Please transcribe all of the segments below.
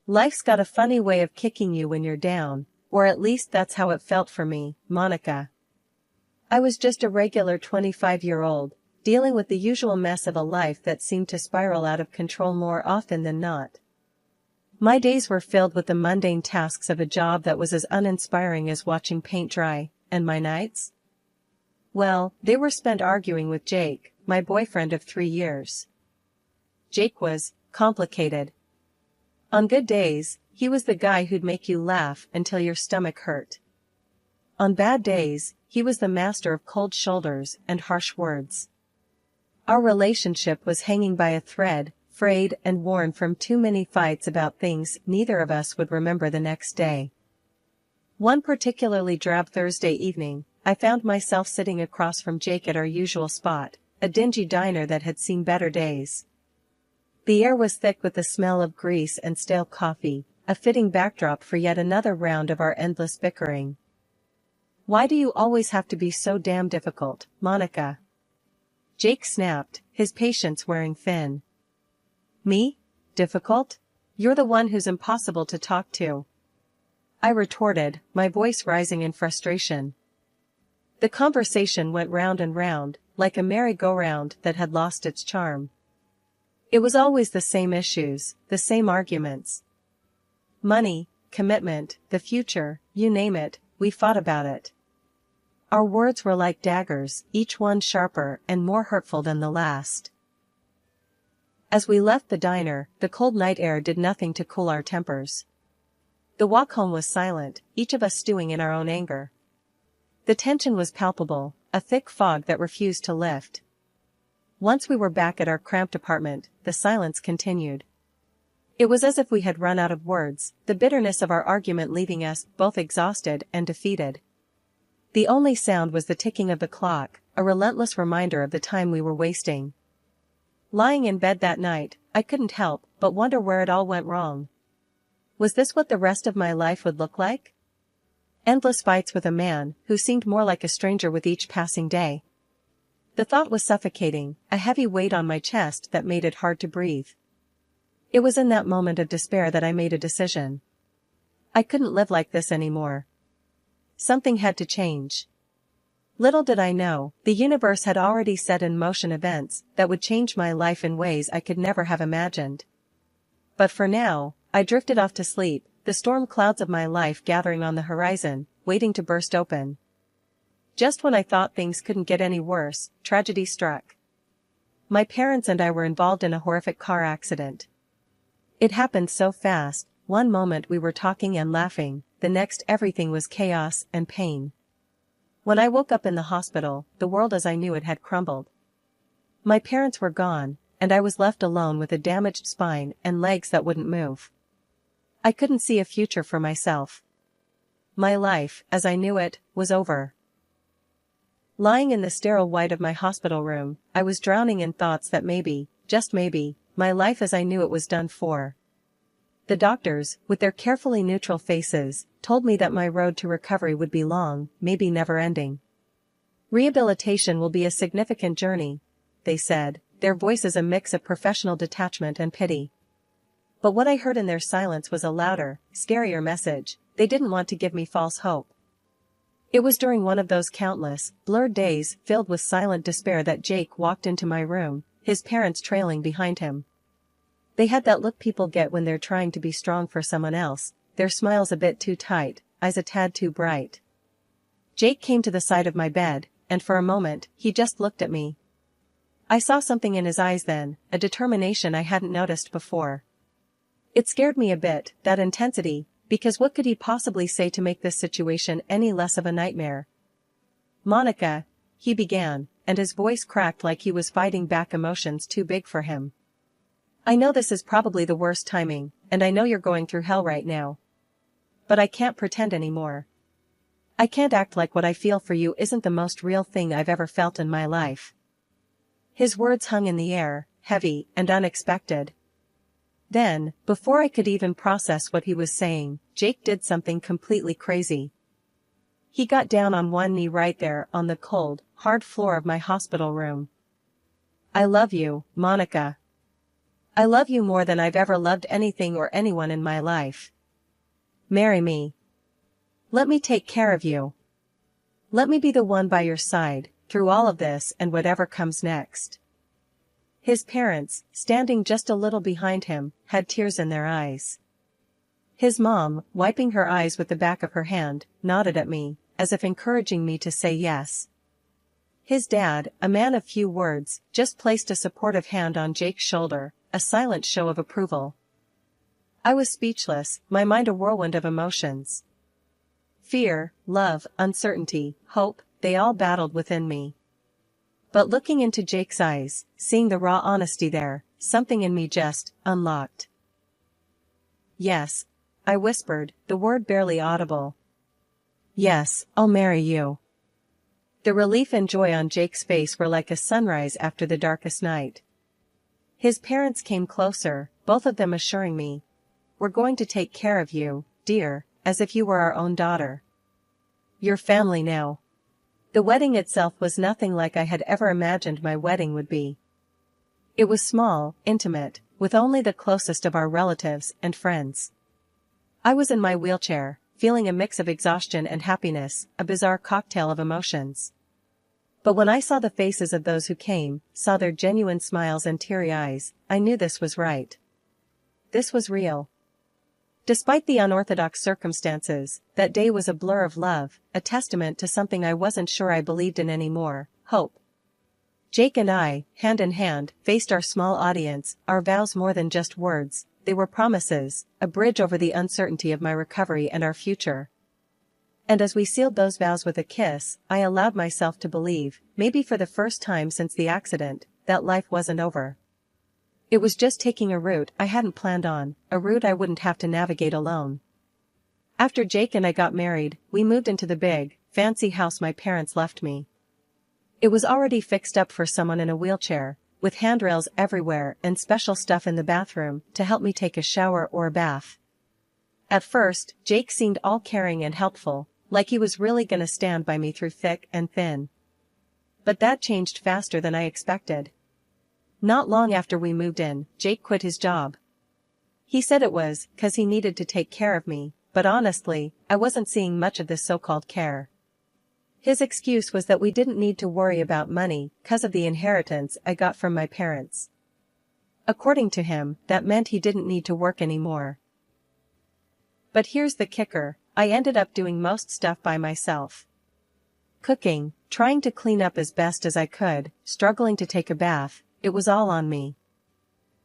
Life's got a funny way of kicking you when you're down, or at least that's how it felt for me, Monica. I was just a regular 25-year-old, dealing with the usual mess of a life that seemed to spiral out of control more often than not. My days were filled with the mundane tasks of a job that was as uninspiring as watching paint dry, and my nights? Well, they were spent arguing with Jake, my boyfriend of 3 years. Jake was complicated. On good days, he was the guy who'd make you laugh until your stomach hurt. On bad days, he was the master of cold shoulders and harsh words. Our relationship was hanging by a thread, frayed and worn from too many fights about things neither of us would remember the next day. One particularly drab Thursday evening, I found myself sitting across from Jake at our usual spot, a dingy diner that had seen better days. The air was thick with the smell of grease and stale coffee, a fitting backdrop for yet another round of our endless bickering. "Why do you always have to be so damn difficult, Monica?" Jake snapped, his patience wearing thin. "Me? Difficult? You're the one who's impossible to talk to," I retorted, my voice rising in frustration. The conversation went round and round, like a merry-go-round that had lost its charm. It was always the same issues, the same arguments. Money, commitment, the future, you name it, we fought about it. Our words were like daggers, each one sharper and more hurtful than the last. As we left the diner, the cold night air did nothing to cool our tempers. The walk home was silent, each of us stewing in our own anger. The tension was palpable, a thick fog that refused to lift. Once we were back at our cramped apartment, the silence continued. It was as if we had run out of words, the bitterness of our argument leaving us both exhausted and defeated. The only sound was the ticking of the clock, a relentless reminder of the time we were wasting. Lying in bed that night, I couldn't help but wonder where it all went wrong. Was this what the rest of my life would look like? Endless fights with a man who seemed more like a stranger with each passing day. The thought was suffocating, a heavy weight on my chest that made it hard to breathe. It was in that moment of despair that I made a decision. I couldn't live like this anymore. Something had to change. Little did I know, the universe had already set in motion events that would change my life in ways I could never have imagined. But for now, I drifted off to sleep, the storm clouds of my life gathering on the horizon, waiting to burst open. Just when I thought things couldn't get any worse, tragedy struck. My parents and I were involved in a horrific car accident. It happened so fast, one moment we were talking and laughing, the next everything was chaos and pain. When I woke up in the hospital, the world as I knew it had crumbled. My parents were gone, and I was left alone with a damaged spine and legs that wouldn't move. I couldn't see a future for myself. My life, as I knew it, was over. Lying in the sterile white of my hospital room, I was drowning in thoughts that maybe, just maybe, my life as I knew it was done for. The doctors, with their carefully neutral faces, told me that my road to recovery would be long, maybe never-ending. Rehabilitation will be a significant journey, they said, their voices a mix of professional detachment and pity. But what I heard in their silence was a louder, scarier message. They didn't want to give me false hope. It was during one of those countless, blurred days filled with silent despair that Jake walked into my room, his parents trailing behind him. They had that look people get when they're trying to be strong for someone else, their smiles a bit too tight, eyes a tad too bright. Jake came to the side of my bed, and for a moment, he just looked at me. I saw something in his eyes then, a determination I hadn't noticed before. It scared me a bit, that intensity, because what could he possibly say to make this situation any less of a nightmare? "Monica," he began, and his voice cracked like he was fighting back emotions too big for him. "I know this is probably the worst timing, and I know you're going through hell right now. But I can't pretend anymore. I can't act like what I feel for you isn't the most real thing I've ever felt in my life." His words hung in the air, heavy and unexpected. Then, before I could even process what he was saying, Jake did something completely crazy. He got down on one knee right there on the cold, hard floor of my hospital room. "I love you, Monica. I love you more than I've ever loved anything or anyone in my life. Marry me. Let me take care of you. Let me be the one by your side, through all of this and whatever comes next." His parents, standing just a little behind him, had tears in their eyes. His mom, wiping her eyes with the back of her hand, nodded at me, as if encouraging me to say yes. His dad, a man of few words, just placed a supportive hand on Jake's shoulder, a silent show of approval. I was speechless, my mind a whirlwind of emotions. Fear, love, uncertainty, hope, they all battled within me. But looking into Jake's eyes, seeing the raw honesty there, something in me just unlocked. "Yes," I whispered, the word barely audible. "Yes, I'll marry you." The relief and joy on Jake's face were like a sunrise after the darkest night. His parents came closer, both of them assuring me, "We're going to take care of you, dear, as if you were our own daughter. Your family now." The wedding itself was nothing like I had ever imagined my wedding would be. It was small, intimate, with only the closest of our relatives and friends. I was in my wheelchair, feeling a mix of exhaustion and happiness, a bizarre cocktail of emotions. But when I saw the faces of those who came, saw their genuine smiles and teary eyes, I knew this was right. This was real. Despite the unorthodox circumstances, that day was a blur of love, a testament to something I wasn't sure I believed in anymore: hope. Jake and I, hand in hand, faced our small audience, our vows more than just words, they were promises, a bridge over the uncertainty of my recovery and our future. And as we sealed those vows with a kiss, I allowed myself to believe, maybe for the first time since the accident, that life wasn't over. It was just taking a route I hadn't planned on, a route I wouldn't have to navigate alone. After Jake and I got married, we moved into the big, fancy house my parents left me. It was already fixed up for someone in a wheelchair, with handrails everywhere and special stuff in the bathroom to help me take a shower or a bath. At first, Jake seemed all caring and helpful, like he was really gonna stand by me through thick and thin. But that changed faster than I expected. Not long after we moved in, Jake quit his job. He said it was 'cause he needed to take care of me, but honestly, I wasn't seeing much of this so-called care. His excuse was that we didn't need to worry about money 'cause of the inheritance I got from my parents. According to him, that meant he didn't need to work anymore. But here's the kicker, I ended up doing most stuff by myself. Cooking, trying to clean up as best as I could, struggling to take a bath, it was all on me.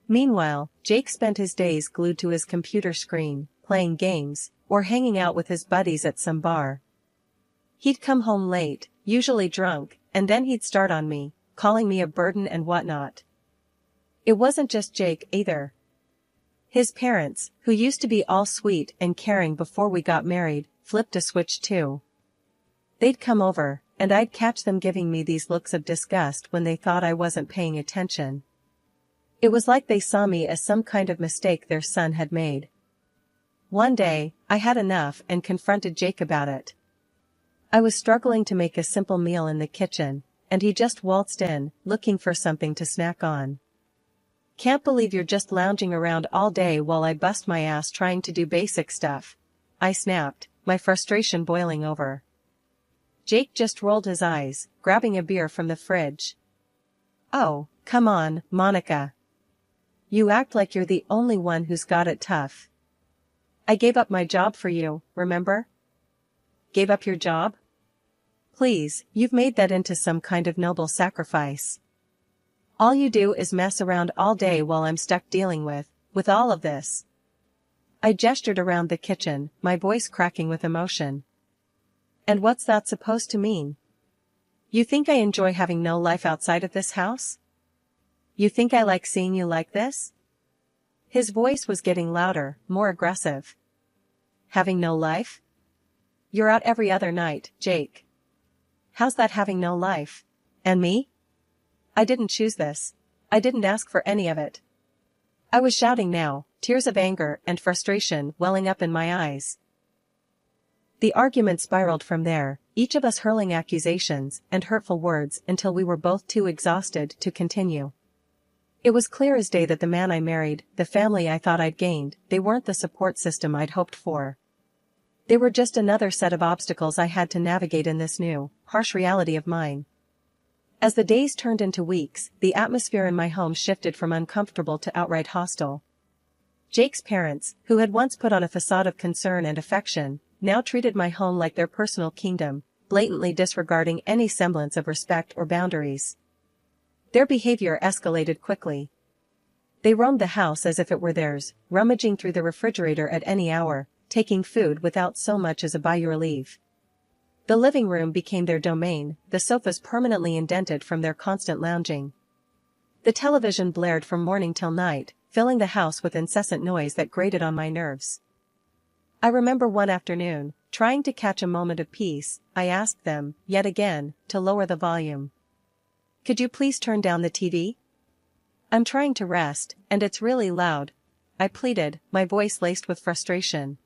Meanwhile, Jake spent his days glued to his computer screen, playing games, or hanging out with his buddies at some bar. He'd come home late, usually drunk, and then he'd start on me, calling me a burden and whatnot. It wasn't just Jake either. His parents, who used to be all sweet and caring before we got married, flipped a switch too. They'd come over, and I'd catch them giving me these looks of disgust when they thought I wasn't paying attention. It was like they saw me as some kind of mistake their son had made. One day, I had enough and confronted Jake about it. I was struggling to make a simple meal in the kitchen, and he just waltzed in, looking for something to snack on. "Can't believe you're just lounging around all day while I bust my ass trying to do basic stuff," I snapped, my frustration boiling over. Jake just rolled his eyes, grabbing a beer from the fridge. "Oh, come on, Monica. You act like you're the only one who's got it tough. I gave up my job for you, remember?" "Gave up your job? Please, you've made that into some kind of noble sacrifice. All you do is mess around all day while I'm stuck dealing with all of this." I gestured around the kitchen, my voice cracking with emotion. "And what's that supposed to mean? You think I enjoy having no life outside of this house? You think I like seeing you like this?" His voice was getting louder, more aggressive. "Having no life? You're out every other night, Jake. How's that having no life? And me? I didn't choose this. I didn't ask for any of it." I was shouting now, tears of anger and frustration welling up in my eyes. The argument spiraled from there, each of us hurling accusations and hurtful words until we were both too exhausted to continue. It was clear as day that the man I married, the family I thought I'd gained, they weren't the support system I'd hoped for. They were just another set of obstacles I had to navigate in this new, harsh reality of mine. As the days turned into weeks, the atmosphere in my home shifted from uncomfortable to outright hostile. Jake's parents, who had once put on a facade of concern and affection, now treated my home like their personal kingdom, blatantly disregarding any semblance of respect or boundaries. Their behavior escalated quickly. They roamed the house as if it were theirs, rummaging through the refrigerator at any hour, taking food without so much as a "by your leave." The living room became their domain, the sofas permanently indented from their constant lounging. The television blared from morning till night, filling the house with incessant noise that grated on my nerves. I remember one afternoon, trying to catch a moment of peace, I asked them, yet again, to lower the volume. "Could you please turn down the TV? I'm trying to rest, and it's really loud," I pleaded, my voice laced with frustration.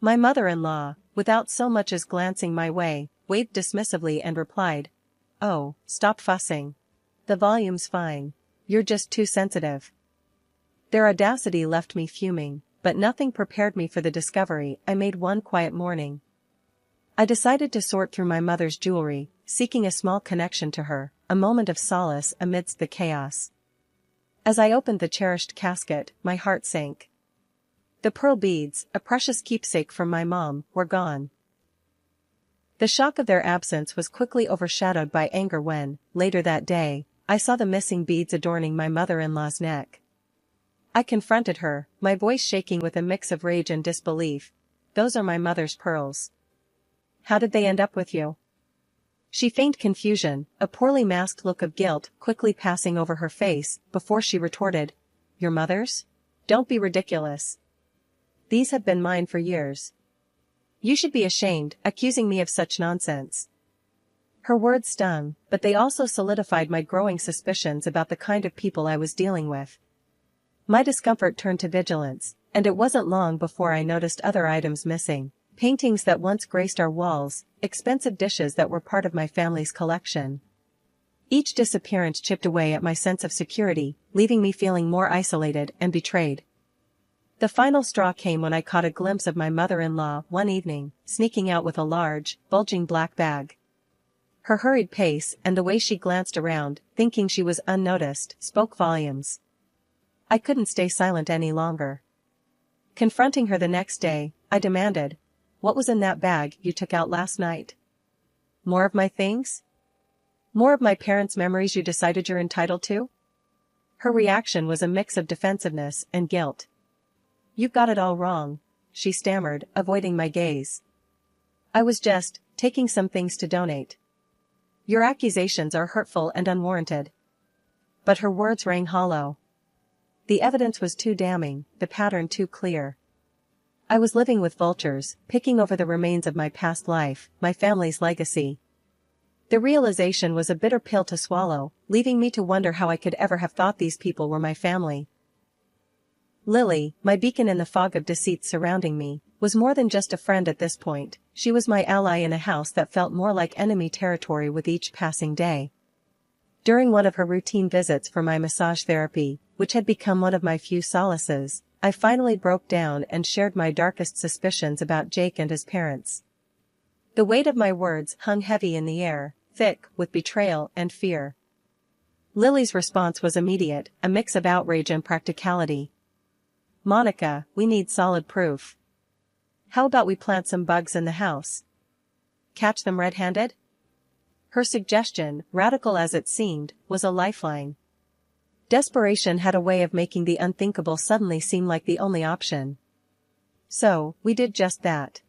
My mother-in-law, without so much as glancing my way, waved dismissively and replied, "Oh, stop fussing. The volume's fine. You're just too sensitive." Their audacity left me fuming, but nothing prepared me for the discovery I made one quiet morning. I decided to sort through my mother's jewelry, seeking a small connection to her, a moment of solace amidst the chaos. As I opened the cherished casket, my heart sank. The pearl beads, a precious keepsake from my mom, were gone. The shock of their absence was quickly overshadowed by anger when, later that day, I saw the missing beads adorning my mother-in-law's neck. I confronted her, my voice shaking with a mix of rage and disbelief. "Those are my mother's pearls. How did they end up with you?" She feigned confusion, a poorly masked look of guilt quickly passing over her face, before she retorted, "Your mother's? Don't be ridiculous. These have been mine for years. You should be ashamed, accusing me of such nonsense." Her words stung, but they also solidified my growing suspicions about the kind of people I was dealing with. My discomfort turned to vigilance, and it wasn't long before I noticed other items missing: paintings that once graced our walls, expensive dishes that were part of my family's collection. Each disappearance chipped away at my sense of security, leaving me feeling more isolated and betrayed. The final straw came when I caught a glimpse of my mother-in-law one evening, sneaking out with a large, bulging black bag. Her hurried pace and the way she glanced around, thinking she was unnoticed, spoke volumes. I couldn't stay silent any longer. Confronting her the next day, I demanded, "What was in that bag you took out last night? More of my things? More of my parents' memories you decided you're entitled to?" Her reaction was a mix of defensiveness and guilt. "You got it all wrong," she stammered, avoiding my gaze. "I was just taking some things to donate." "Your accusations are hurtful and unwarranted." But her words rang hollow. The evidence was too damning, the pattern too clear. I was living with vultures, picking over the remains of my past life, my family's legacy. The realization was a bitter pill to swallow, leaving me to wonder how I could ever have thought these people were my family. Lily, my beacon in the fog of deceit surrounding me, was more than just a friend at this point. She was my ally in a house that felt more like enemy territory with each passing day. During one of her routine visits for my massage therapy, which had become one of my few solaces, I finally broke down and shared my darkest suspicions about Jake and his parents. The weight of my words hung heavy in the air, thick with betrayal and fear. Lily's response was immediate, a mix of outrage and practicality. "Monica, we need solid proof. How about we plant some bugs in the house? Catch them red-handed?" Her suggestion, radical as it seemed, was a lifeline. Desperation had a way of making the unthinkable suddenly seem like the only option. So, we did just that.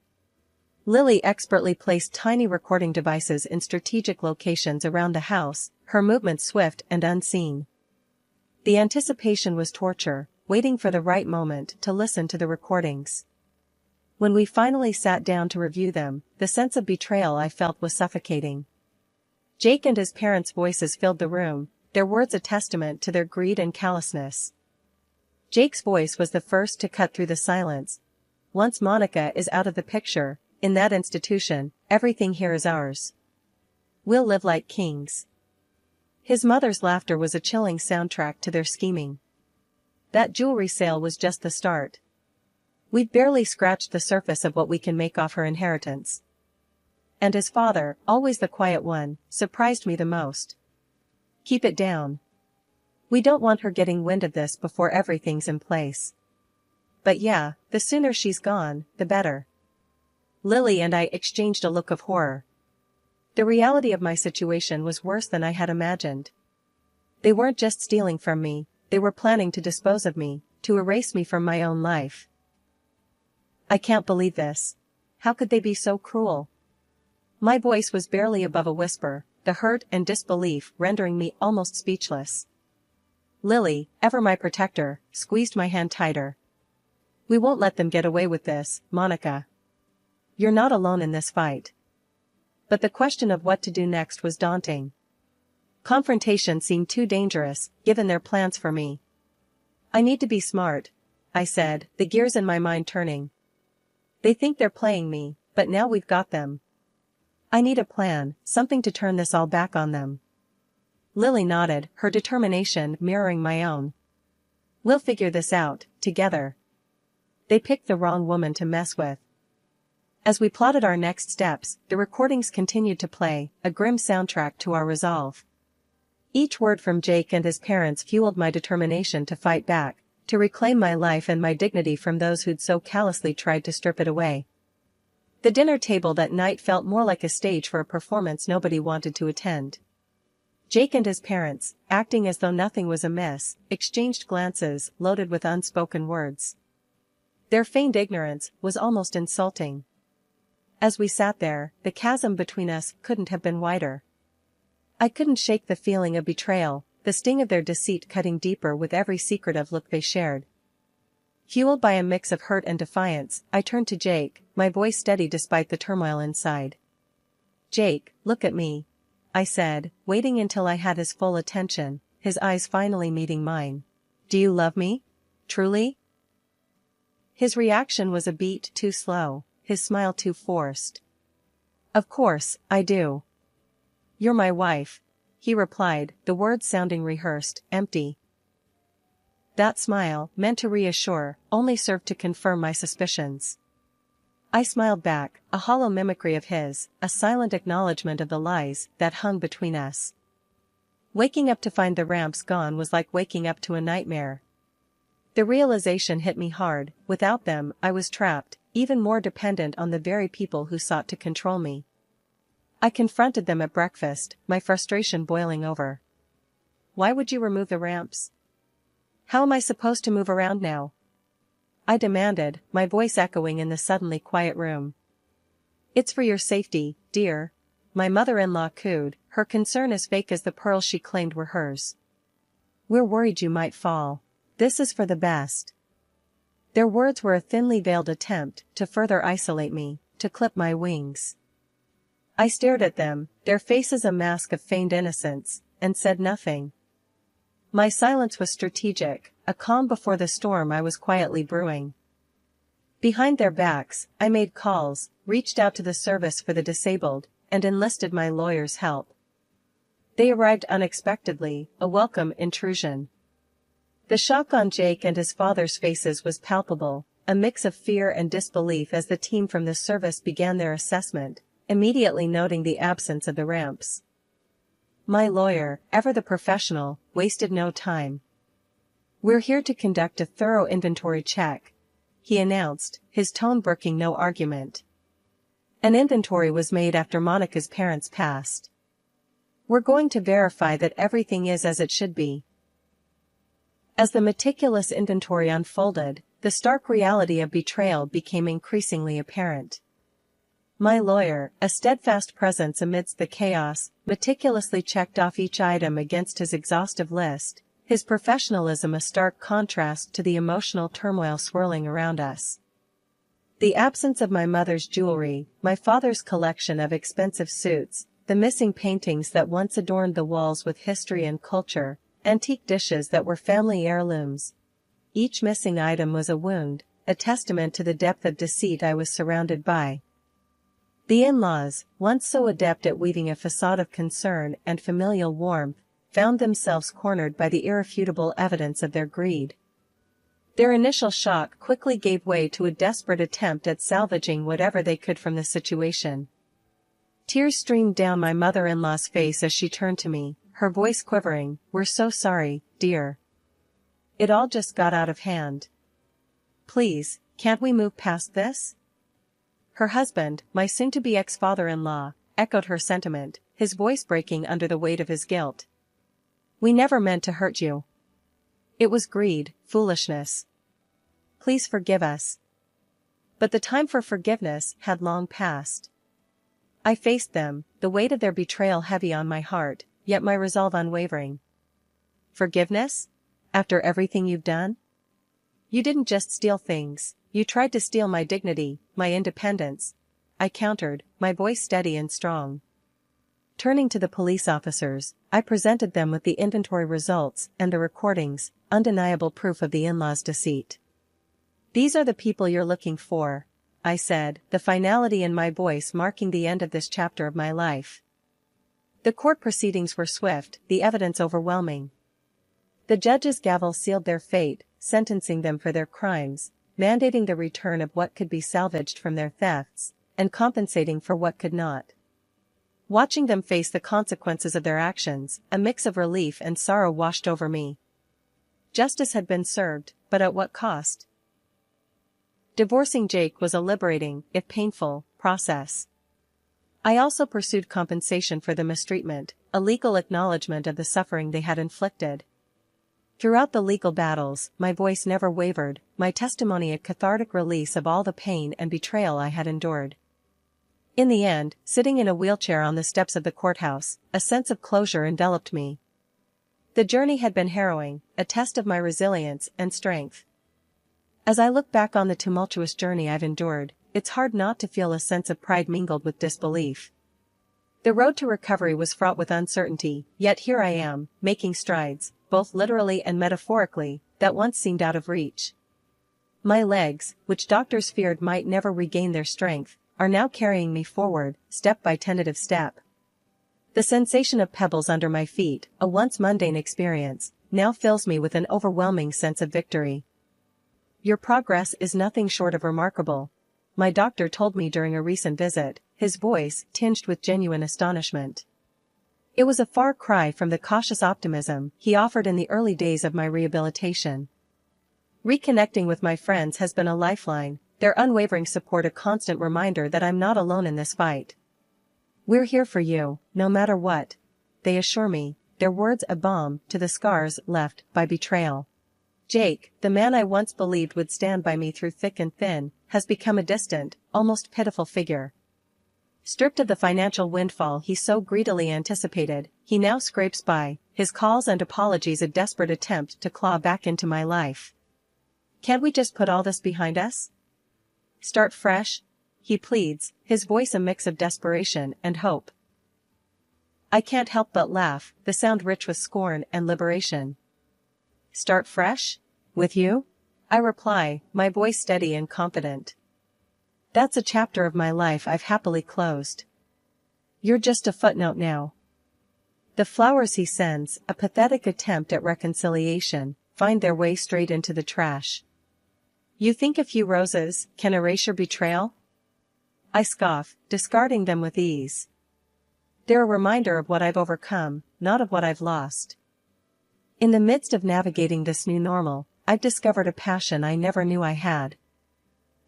Lily expertly placed tiny recording devices in strategic locations around the house, her movements swift and unseen. The anticipation was torture, waiting for the right moment to listen to the recordings. When we finally sat down to review them, the sense of betrayal I felt was suffocating. Jake and his parents' voices filled the room, their words a testament to their greed and callousness. Jake's voice was the first to cut through the silence. "Once Monica is out of the picture, in that institution, everything here is ours. We'll live like kings." His mother's laughter was a chilling soundtrack to their scheming. That jewelry sale was just the start. We'd barely scratched the surface of what we can make off her inheritance. And his father, always the quiet one, surprised me the most. Keep it down. We don't want her getting wind of this before everything's in place. But yeah, the sooner she's gone, the better. Lily and I exchanged a look of horror. The reality of my situation was worse than I had imagined. They weren't just stealing from me, they were planning to dispose of me, to erase me from my own life. I can't believe this. How could they be so cruel? My voice was barely above a whisper, the hurt and disbelief rendering me almost speechless. Lily, ever my protector, squeezed my hand tighter. We won't let them get away with this, Monica. You're not alone in this fight. But the question of what to do next was daunting. Confrontation seemed too dangerous, given their plans for me. I need to be smart, I said, the gears in my mind turning. They think they're playing me, but now we've got them. I need a plan, something to turn this all back on them. Lily nodded, her determination mirroring my own. We'll figure this out, together. They picked the wrong woman to mess with. As we plotted our next steps, the recordings continued to play, a grim soundtrack to our resolve. Each word from Jake and his parents fueled my determination to fight back, to reclaim my life and my dignity from those who'd so callously tried to strip it away. The dinner table that night felt more like a stage for a performance nobody wanted to attend. Jake and his parents, acting as though nothing was amiss, exchanged glances loaded with unspoken words. Their feigned ignorance was almost insulting. As we sat there, the chasm between us couldn't have been wider. I couldn't shake the feeling of betrayal, the sting of their deceit cutting deeper with every secretive look they shared. Fueled by a mix of hurt and defiance, I turned to Jake, my voice steady despite the turmoil inside. Jake, look at me, I said, waiting until I had his full attention, his eyes finally meeting mine. Do you love me? Truly? His reaction was a beat too slow, his smile too forced. Of course, I do. You're my wife, he replied, the words sounding rehearsed, empty. That smile, meant to reassure, only served to confirm my suspicions. I smiled back, a hollow mimicry of his, a silent acknowledgement of the lies that hung between us. Waking up to find the ramps gone was like waking up to a nightmare. The realization hit me hard, without them, I was trapped, even more dependent on the very people who sought to control me. I confronted them at breakfast, my frustration boiling over. Why would you remove the ramps? How am I supposed to move around now? I demanded, my voice echoing in the suddenly quiet room. It's for your safety, dear, my mother-in-law cooed, her concern as fake as the pearls she claimed were hers. We're worried you might fall. This is for the best. Their words were a thinly veiled attempt to further isolate me, to clip my wings. I stared at them, their faces a mask of feigned innocence, and said nothing. My silence was strategic, a calm before the storm I was quietly brewing. Behind their backs, I made calls, reached out to the service for the disabled, and enlisted my lawyer's help. They arrived unexpectedly, a welcome intrusion. The shock on Jake and his father's faces was palpable, a mix of fear and disbelief as the team from the service began their assessment, immediately noting the absence of the ramps. My lawyer, ever the professional, wasted no time. We're here to conduct a thorough inventory check, he announced, his tone brooking no argument. An inventory was made after Monica's parents passed. We're going to verify that everything is as it should be. As the meticulous inventory unfolded, the stark reality of betrayal became increasingly apparent. My lawyer, a steadfast presence amidst the chaos, meticulously checked off each item against his exhaustive list, his professionalism a stark contrast to the emotional turmoil swirling around us. The absence of my mother's jewelry, my father's collection of expensive suits, the missing paintings that once adorned the walls with history and culture, antique dishes that were family heirlooms. Each missing item was a wound, a testament to the depth of deceit I was surrounded by. The in-laws, once so adept at weaving a facade of concern and familial warmth, found themselves cornered by the irrefutable evidence of their greed. Their initial shock quickly gave way to a desperate attempt at salvaging whatever they could from the situation. Tears streamed down my mother-in-law's face as she turned to me, her voice quivering. "We're so sorry, dear. It all just got out of hand. Please, can't we move past this?" Her husband, my soon-to-be ex-father-in-law, echoed her sentiment, his voice breaking under the weight of his guilt. "We never meant to hurt you. It was greed, foolishness. Please forgive us." But the time for forgiveness had long passed. I faced them, the weight of their betrayal heavy on my heart, yet my resolve unwavering. "Forgiveness? After everything you've done? You didn't just steal things, you tried to steal my dignity, my independence," I countered, my voice steady and strong. Turning to the police officers, I presented them with the inventory results and the recordings, undeniable proof of the in-laws' deceit. "These are the people you're looking for," I said, the finality in my voice marking the end of this chapter of my life. The court proceedings were swift, the evidence overwhelming. The judge's gavel sealed their fate, sentencing them for their crimes, mandating the return of what could be salvaged from their thefts, and compensating for what could not. Watching them face the consequences of their actions, a mix of relief and sorrow washed over me. Justice had been served, but at what cost? Divorcing Jake was a liberating, if painful, process. I also pursued compensation for the mistreatment, a legal acknowledgement of the suffering they had inflicted. Throughout the legal battles, my voice never wavered, my testimony a cathartic release of all the pain and betrayal I had endured. In the end, sitting in a wheelchair on the steps of the courthouse, a sense of closure enveloped me. The journey had been harrowing, a test of my resilience and strength. As I look back on the tumultuous journey I've endured, it's hard not to feel a sense of pride mingled with disbelief. The road to recovery was fraught with uncertainty, yet here I am, making strides, both literally and metaphorically, that once seemed out of reach. My legs, which doctors feared might never regain their strength, are now carrying me forward, step by tentative step. The sensation of pebbles under my feet, a once mundane experience, now fills me with an overwhelming sense of victory. "Your progress is nothing short of remarkable," my doctor told me during a recent visit, his voice tinged with genuine astonishment. It was a far cry from the cautious optimism he offered in the early days of my rehabilitation. Reconnecting with my friends has been a lifeline, their unwavering support a constant reminder that I'm not alone in this fight. "We're here for you, no matter what," they assure me, their words a balm to the scars left by betrayal. Jake, the man I once believed would stand by me through thick and thin, has become a distant, almost pitiful figure. Stripped of the financial windfall he so greedily anticipated, he now scrapes by, his calls and apologies a desperate attempt to claw back into my life. "Can't we just put all this behind us? Start fresh?" he pleads, his voice a mix of desperation and hope. I can't help but laugh, the sound rich with scorn and liberation. "Start fresh? With you?" I reply, my voice steady and confident. "That's a chapter of my life I've happily closed. You're just a footnote now." The flowers he sends, a pathetic attempt at reconciliation, find their way straight into the trash. "You think a few roses can erase your betrayal?" I scoff, discarding them with ease. They're a reminder of what I've overcome, not of what I've lost. In the midst of navigating this new normal, I've discovered a passion I never knew I had.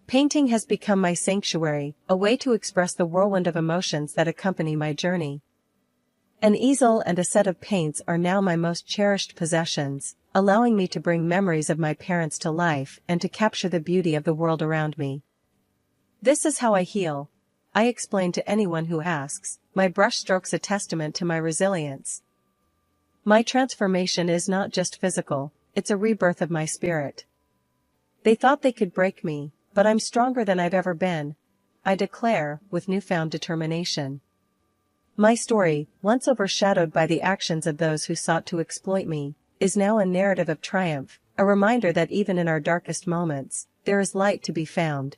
Painting has become my sanctuary, a way to express the whirlwind of emotions that accompany my journey. An easel and a set of paints are now my most cherished possessions, allowing me to bring memories of my parents to life and to capture the beauty of the world around me. "This is how I heal," I explain to anyone who asks, my brushstrokes a testament to my resilience. My transformation is not just physical, it's a rebirth of my spirit. They thought they could break me, but I'm stronger than I've ever been, I declare, with newfound determination. My story, once overshadowed by the actions of those who sought to exploit me, is now a narrative of triumph, a reminder that even in our darkest moments, there is light to be found.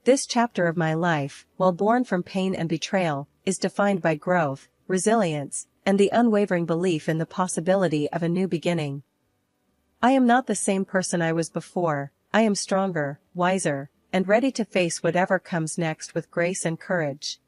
This chapter of my life, while born from pain and betrayal, is defined by growth, resilience, and the unwavering belief in the possibility of a new beginning. I am not the same person I was before. I am stronger, wiser, and ready to face whatever comes next with grace and courage.